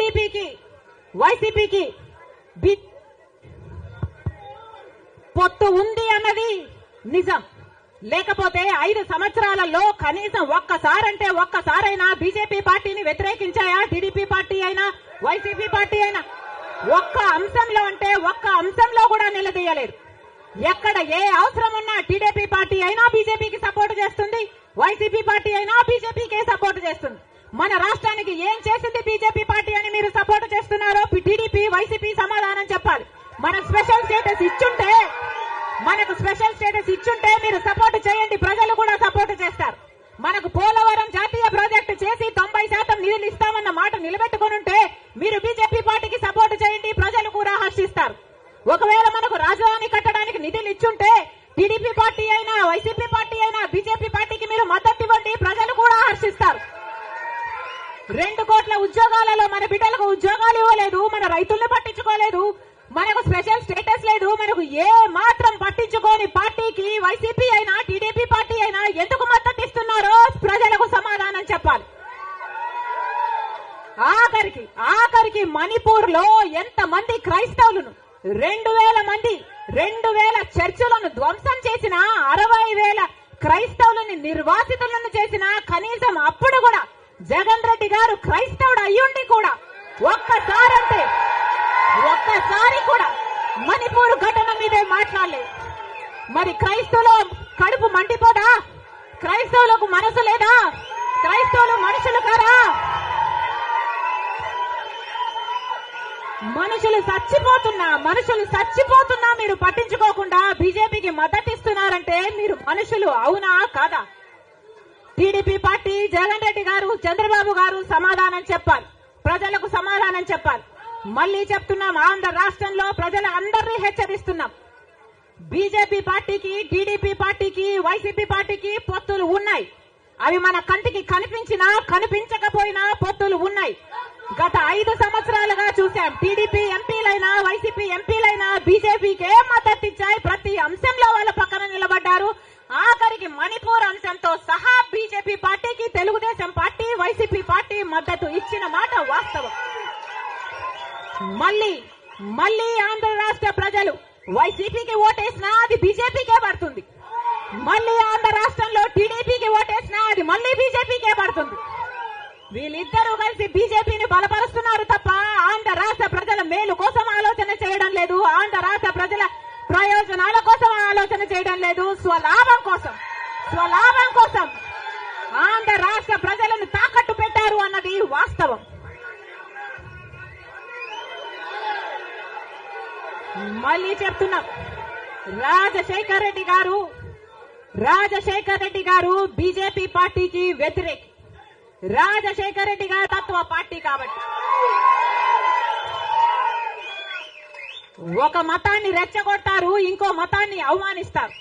టీడీపీకి వైసీపీకి పొత్తు ఉంది అన్నది నిజం. లేకపోతే 5 సంవత్సరాలలో కనీసం ఒక్కసారైనా బీజేపీ పార్టీని వ్యతిరేకించాయా? టీడీపీ పార్టీ అయినా వైసీపీ పార్టీ అయినా ఒక్క అంశంలో కూడా నిలదీయలేదు. ఎక్కడ ఏ అవసరం ఉన్నా టీడీపీ పార్టీ అయినా బీజేపీకి సపోర్ట్ చేస్తుంది, వైసీపీ పార్టీ అయినా బీజేపీకే సపోర్ట్ చేస్తుంది. మన రాష్ట్రానికి ఏం చేసింది బీజేపీ పార్టీ అని మీరు సపోర్ట్ చేస్తున్నారో టీడీపీ వైసీపీ సమాధానం చెప్పాలి. మనకు స్పెషల్ స్టేటస్ ఇచ్చుంటే మీరు సపోర్ట్ చేయండి, ప్రజలు కూడా సపోర్ట్ చేస్తారు. మనకు పోలవరం జాతీయ ప్రాజెక్టు చేసి 90% నిధులు ఇస్తామన్న మాట నిలబెట్టుకునుంటే మీరు బీజేపీ పార్టీకి సపోర్ట్ చేయండి, ప్రజలు కూడా హర్షిస్తారు. ఒకవేళ మనకు రాజధాని కట్టడానికి నిధులు ఇచ్చుంటే టీడీపీ పార్టీ అయినా వైసీపీ పార్టీ అయినా బీజేపీ పార్టీకి మీరు మద్దతు ఇవ్వండి, ప్రజలు కూడా హర్షిస్తారు. 2 కోట్ల ఉద్యోగాలలో మన బిడ్డలకు ఉద్యోగాలు ఇవ్వలేదు, మన రైతుల్ని పట్టించుకోలేదు, మనకు స్పెషల్ స్టేటస్ లేదు. మనకు ఏ మాత్రం పట్టించుకోని పార్టీకి వైసీపీ అయినా టీడీపీ పార్టీ అయినా ఎందుకు మద్దతు ఇస్తున్నారో ప్రజలకు సమాధానం చెప్పాలి. ఆఖరికి మణిపూర్ లో ఎంతమంది క్రైస్తవులను 2,000 చర్చిలను ధ్వంసం చేసిన 60,000 క్రైస్తవులని నిర్వాసితులను చేసిన కనీసం అప్పుడు కూడా జగన్ రెడ్డి గారు క్రైస్తవుడు అయ్యుండి కూడా ఒక్కసారి కూడా మణిపూర్ ఘటన మీదే మాట్లాడలేదు. మరి క్రైస్తవుల కడుపు మండిపోదా? క్రైస్తవులకు మనసు లేదా? క్రైస్తవులు మనుషులు కారా? మనుషులు చచ్చిపోతున్నా మీరు పట్టించుకోకుండా బీజేపీకి మద్దతు ఇస్తున్నారంటే మీరు మనుషులు అవునా కాదా? టీడీపీ పార్టీ జగన్ రెడ్డి గారు చంద్రబాబు గారు సమాధానం చెప్పాలి, ప్రజలకు సమాధానం చెప్పాలి. మళ్లీ చెప్తున్నాం, ఆంధ్ర రాష్ట్రంలో ప్రజలు అందరినీ హెచ్చరిస్తున్నాం. బీజేపీ పార్టీకి టీడీపీ పార్టీకి వైసీపీ పార్టీకి పొత్తులు ఉన్నాయి. అవి మన కంటికి కనిపించినా కనిపించకపోయినా పొత్తులు ఉన్నాయి. గత 5 సంవత్సరాలుగా చూశాం. టీడీపీ ఎంపీలైనా వైసీపీ ఎంపీలైనా బీజేపీకే మద్దతు ఇచ్చాయి. ప్రతి అంశంలో వాళ్ళ పక్కన నిలబడ్డారు. ఆఖరికి మణిపూర్ అంశంతో సహా బీజేపీ పార్టీకి తెలుగుదేశం పార్టీ వైసీపీ పార్టీ మద్దతు ఇచ్చిన మాట వాస్తవం. మళ్లీ ఆంధ్ర రాష్ట్ర ప్రజలు వైసీపీకి ఓటేసినా అది బీజేపీకే పడుతుంది. మళ్లీ ఆంధ్ర రాష్ట్రంలో టీడీపీకి ఓటేసినా అది మళ్లీ బీజేపీకే పడుతుంది. వీళ్ళిద్దరూ కలిసి బీజేపీని బలపరుస్తున్నారు తప్ప ఆంధ్ర రాష్ట్ర ప్రజల మేలు కోసం ఆలోచన చేయడం లేదు, ఆంధ్ర రాష్ట్ర ప్రజల ప్రయోజనాల కోసం ఆలోచన చేయడం లేదు. స్వలాభం కోసం ఆంధ్ర రాష్ట్ర ప్రజలను తాకట్టు పెట్టారు అన్నది వాస్తవం. మళ్ళీ చెప్తున్నాం, రాజశేఖర్ రెడ్డి గారు బీజేపీ పార్టీకి వ్యతిరేకి. రాజశేఖర్ రెడ్డి గారు తత్వ పార్టీ కాబట్టి ఒక మతాన్ని రెచ్చగొడతారు, ఇంకో మతాన్ని అవమానిస్తారు.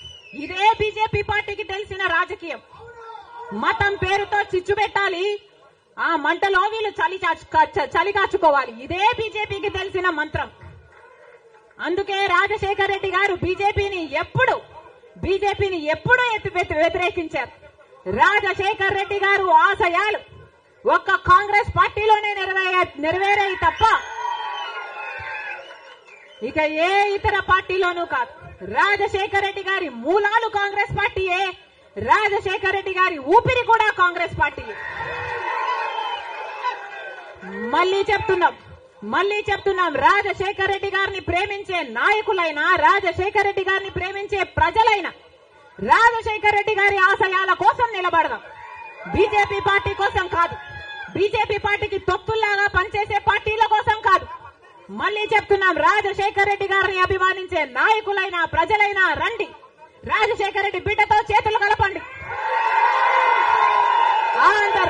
ఇదే బీజేపీ పార్టీకి తెలిసిన రాజకీయం. మతం పేరుతో చిచ్చు పెట్టాలి, ఆ మంటలో వీళ్ళు చలి కాచుకోవాలి. ఇదే బీజేపీకి తెలిసిన మంత్రం. అందుకే రాజశేఖర్ రెడ్డి గారు బీజేపీని ఎప్పుడు వ్యతిరేకించారు. రాజశేఖర్ రెడ్డి గారు ఆశయాలు ఒక్క కాంగ్రెస్ పార్టీలోనే నెరవేరాయి తప్ప ఇక ఏ ఇతర పార్టీలోనూ కాదు. రాజశేఖర్ రెడ్డి గారి మూలాలు కాంగ్రెస్ పార్టీయే, రాజశేఖర్ రెడ్డి గారి ఊపిరి కూడా కాంగ్రెస్ పార్టీయే. మళ్ళీ చెప్తున్నాం, రాజశేఖర్ రెడ్డి గారిని ప్రేమించే నాయకులైనా, రాజశేఖర్ రెడ్డి గారిని ప్రేమించే ప్రజలైనా రాజశేఖర్ రెడ్డి గారి ఆశయాల కోసం నిలబడదాం, బీజేపీ పార్టీ కోసం కాదు, బీజేపీ పార్టీకి తొత్తుల్లాగా పనిచేసే పార్టీల కోసం కాదు. మళ్ళీ చెప్తున్నాం, రాజశేఖర్ రెడ్డి గారిని అభిమానించే నాయకులైనా ప్రజలైనా రండి, రాజశేఖర్ రెడ్డి బిడ్డతో చేతులు కలపండి. ఆంధ్ర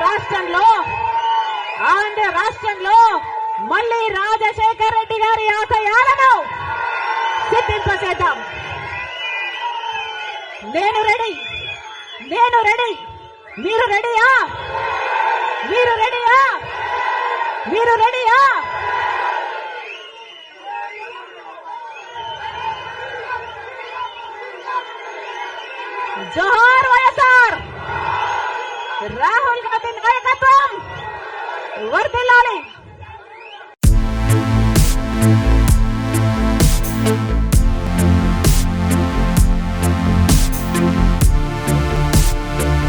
రాష్ట్రంలో మళ్ళీ రాజశేఖర్ రెడ్డి గారి ఆశయాలను సిద్ధింపచేద్దాం. నేను రెడీ. మీరు రెడీయా? జోహార్ వైఎస్ఆర్. రాహుల్ గాంధీ నాయకత్వం వర్ధిల్లాలి.